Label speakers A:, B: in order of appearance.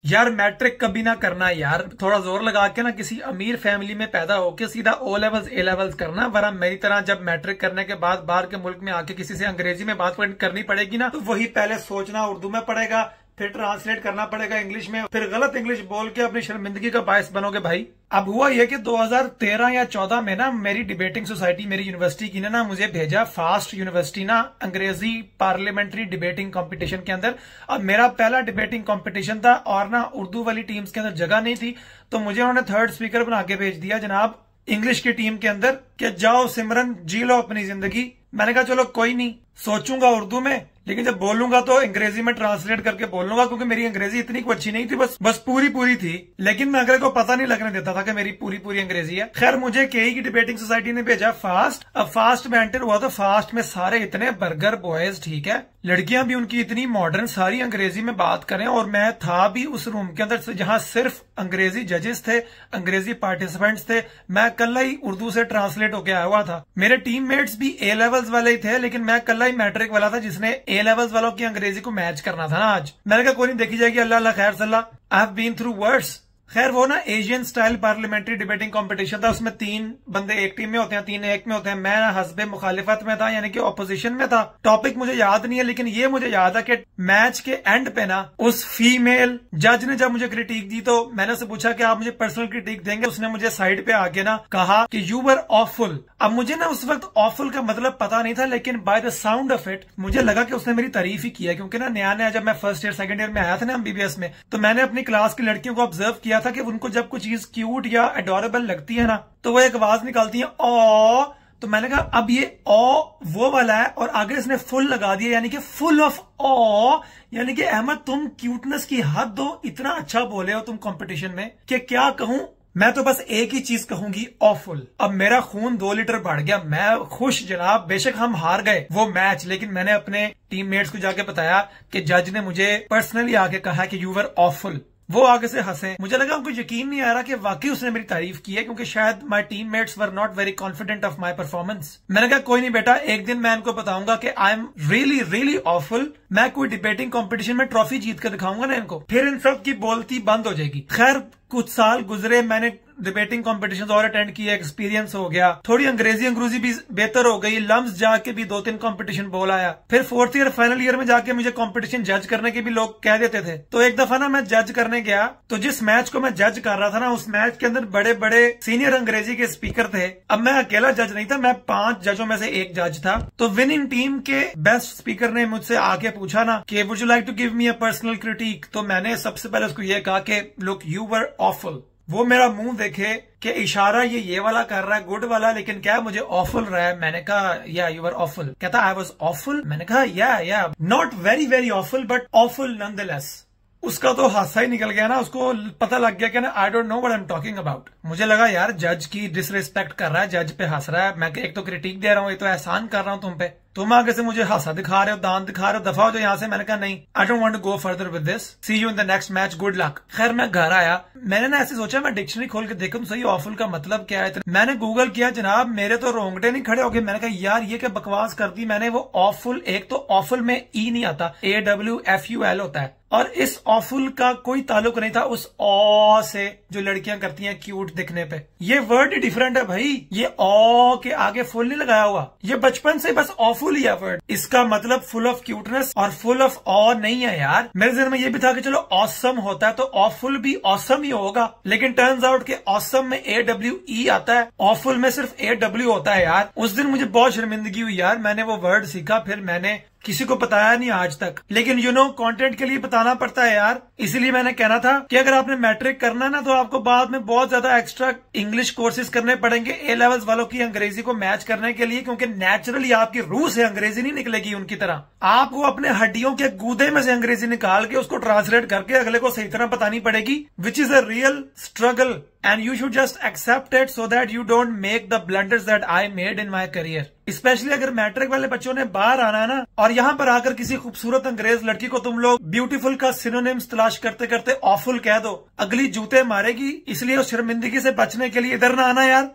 A: यार मैट्रिक कभी ना करना यार, थोड़ा जोर लगा के ना किसी अमीर फैमिली में पैदा होके सीधा ओ लेवल्स ए लेवल्स करना, वरना मेरी तरह जब मैट्रिक करने के बाद बाहर के मुल्क में आके किसी से अंग्रेजी में बात करनी पड़ेगी ना, तो वही पहले सोचना उर्दू में पड़ेगा, फिर ट्रांसलेट करना पड़ेगा इंग्लिश में, फिर गलत इंग्लिश बोल के अपनी शर्मिंदगी का बायस बनोगे भाई। अब हुआ यह कि 2013 या 14 में ना मेरी डिबेटिंग सोसाइटी मेरी यूनिवर्सिटी की ने ना मुझे भेजा फास्ट यूनिवर्सिटी ना अंग्रेजी पार्लियामेंट्री डिबेटिंग कंपटीशन के अंदर। अब मेरा पहला डिबेटिंग कंपटीशन था और ना उर्दू वाली टीम्स के अंदर जगह नहीं थी, तो मुझे उन्होंने थर्ड स्पीकर बना के भेज दिया जनाब इंग्लिश की टीम के अंदर कि जाओ सिमरन जी लो अपनी जिंदगी। मैंने कहा चलो कोई नहीं, सोचूंगा उर्दू में, लेकिन जब बोलूंगा तो अंग्रेजी में ट्रांसलेट करके बोलूंगा, क्योंकि मेरी अंग्रेजी इतनी को अच्छी नहीं थी, बस पूरी थी, लेकिन मैं अगले को पता नहीं लगने देता था कि मेरी पूरी अंग्रेजी है। खैर मुझे केई की डिबेटिंग सोसाइटी ने भेजा फास्ट। अब फास्ट में एंटर हुआ तो फास्ट में सारे इतने बर्गर बॉयज, ठीक है, लड़कियां भी उनकी इतनी मॉडर्न, सारी अंग्रेजी में बात करें, और मैं था भी उस रूम के अंदर जहां सिर्फ अंग्रेजी जजेस थे, अंग्रेजी पार्टिसिपेंट्स थे, मैं कल ही उर्दू से ट्रांसलेट होके आया हुआ था। मेरे टीममेट्स भी ए लेवल्स वाले ही थे, लेकिन मैं कल ही मैट्रिक वाला था जिसने ए लेवल्स वालों की अंग्रेजी को मैच करना था ना आज। मैंने कहा कोई नहीं, देखी जाएगी, अल्लाह अल्लाह खैर सल्ला, I have been through words. खैर वो ना Asian style parliamentary debating competition था, उसमें 3 बंदे एक टीम में होते हैं, 3 एक में होते हैं। मैं हस्बे मुखालिफत में था, यानी कि ऑपोजिशन में था। टॉपिक मुझे याद नहीं है, लेकिन ये मुझे याद है कि मैच के एंड पे ना उस फीमेल जज ने जब मुझे क्रिटिक दी तो मैंने उससे पूछा कि आप मुझे पर्सनल क्रिटिक देंगे। उसने मुझे साइड पे आके ना कहा कि यू वर ऑफुल। अब मुझे ना उस वक्त ऑफुल का मतलब पता नहीं था, लेकिन by the sound of it मुझे लगा कि उसने मेरी तारीफ ही किया, क्योंकि ना नया जब मैं फर्स्ट ईयर सेकंड ईयर में आया था ना एमबीबीएस में, तो मैंने अपनी क्लास की लड़कियों को ऑब्जर्व किया था कि उनको जब कुछ चीज क्यूट या एडोरेबल लगती है ना, तो वो एक आवाज निकालती है ओ। तो मैंने कहा अब ये ओ वो वाला है, और आगे इसने फुल लगा दिया, यानी कि फुल ऑफ ओ, यानी कि अहमद तुम क्यूटनेस की हद दो, इतना अच्छा बोले हो तुम कंपटीशन में कि क्या कहूं। मैं तो बस एक ही चीज कहूंगी, ऑफुल। अब मेरा खून 2 लीटर बढ़ गया, मैं खुश जनाब। बेशक हम हार गए वो मैच, लेकिन मैंने अपने टीममेट्स को जाके बताया कि जज ने मुझे पर्सनली आके कहा कि यू वर ऑफुल। वो आगे से हंसे। मुझे लगा उनको यकीन नहीं आ रहा कि वाकई उसने मेरी तारीफ की है, क्योंकि शायद my teammates were not very confident of my performance. मैंने कहा कोई नहीं बेटा, एक दिन मैं इनको बताऊंगा कि आई एम रियली ऑफुल। मैं कोई डिबेटिंग कंपटीशन में ट्रॉफी जीत कर दिखाऊंगा ना इनको, फिर इन सब की बोलती बंद हो जाएगी। खैर कुछ साल गुजरे, मैंने डिबेटिंग कॉम्पिटिशन और अटेंड किया, एक्सपीरियंस हो गया, थोड़ी अंग्रेजी भी बेहतर हो गई, लम्स जाके भी 2-3 कंपटीशन बोल आया। फिर 4th ईयर फाइनल ईयर में जाके मुझे कंपटीशन जज करने के भी लोग कह देते थे। तो एक दफा ना मैं जज करने गया, तो जिस मैच को मैं जज कर रहा था ना, उस मैच के अंदर बड़े बड़े सीनियर अंग्रेजी के स्पीकर थे। अब मैं अकेला जज नहीं था, मैं 5 जजों में से एक जज था। तो विनिंग टीम के बेस्ट स्पीकर ने मुझसे आके पूछा ना कि would you like to give me a personal critique. तो मैंने सबसे पहले उसको ये कहा कि लुक यू वर ऑफुल। वो मेरा मुंह देखे कि इशारा ये वाला कर रहा है, गुड वाला, लेकिन क्या मुझे ऑफुल रहा है। मैंने कहा या यू वर ऑफुल। कहता आई वाज ऑफुल। मैंने कहा या not very awful but awful nonetheless. उसका तो हादसा ही निकल गया ना, उसको पता लग गया कि ना I don't know what I am talking about. मुझे लगा यार जज की डिसरिस्पेक्ट कर रहा है, जज पे हंस रहा है। मैं एक तो क्रिटिक दे रहा हूँ, ये तो एहसान कर रहा हूँ तुम पे, तुम आगे से मुझे हासा दिखा रहे हो, दांत दिखा रहे हो, दफा हो जो यहाँ से। मैंने कहा नहीं, I don't want to go further with this, see you in the next match, good luck. खैर मैं घर आया, मैंने ना ऐसे सोचा मैं डिक्शनरी खोल के देखूं सही ऑफुल का मतलब क्या है। मैंने गूगल किया जनाब, मेरे तो रोंगटे नहीं खड़े हो गए। मैंने कहा यार ये क्या बकवास कर दी मैंने। वो ऑफुल, एक तो ऑफुल में ई नहीं आता, AWFUL होता है, और इस ऑफुल का कोई ताल्लुक नहीं था उस ओ से जो लड़कियां करती हैं क्यूट दिखने पे। ये वर्ड ही डिफरेंट है भाई, ये ओ के आगे फुल नहीं लगाया हुआ, ये बचपन से बस ऑफुल ही है वर्ड। इसका मतलब फुल ऑफ क्यूटनेस और फुल ऑफ ऑ नहीं है यार। मेरे जहन में ये भी था कि चलो ऑसम होता है तो ऑफुल भी ऑसम ही होगा, लेकिन टर्न्स आउट के ऑसम में AWE आता है, ऑफुल में सिर्फ AW होता है यार। उस दिन मुझे बहुत शर्मिंदगी हुई यार, मैंने वो वर्ड सीखा, फिर मैंने किसी को बताया नहीं आज तक, लेकिन यू नो कंटेंट के लिए बताना पड़ता है यार। इसीलिए मैंने कहना था कि अगर आपने मैट्रिक करना है ना, तो आपको बाद में बहुत ज्यादा एक्स्ट्रा इंग्लिश कोर्सेज करने पड़ेंगे ए लेवल्स वालों की अंग्रेजी को मैच करने के लिए, क्योंकि नेचुरली आपकी रूह से अंग्रेजी नहीं निकलेगी उनकी तरह। आपको अपने हड्डियों के गूदे में से अंग्रेजी निकाल के उसको ट्रांसलेट करके अगले को सही तरह बतानी पड़ेगी, which is a real struggle, and you should just accept it so that you don't make the blunders that I made in my career. Specially अगर मैट्रिक वाले बच्चों ने बाहर आना है ना, और यहाँ पर आकर किसी खूबसूरत अंग्रेज लड़की को तुम लोग ब्यूटीफुल का सिनोनिम्स तलाश करते करते ऑफुल कह दो, अगली जूते मारेगी। इसलिए उस शर्मिंदगी से बचने के लिए इधर ना आना यार।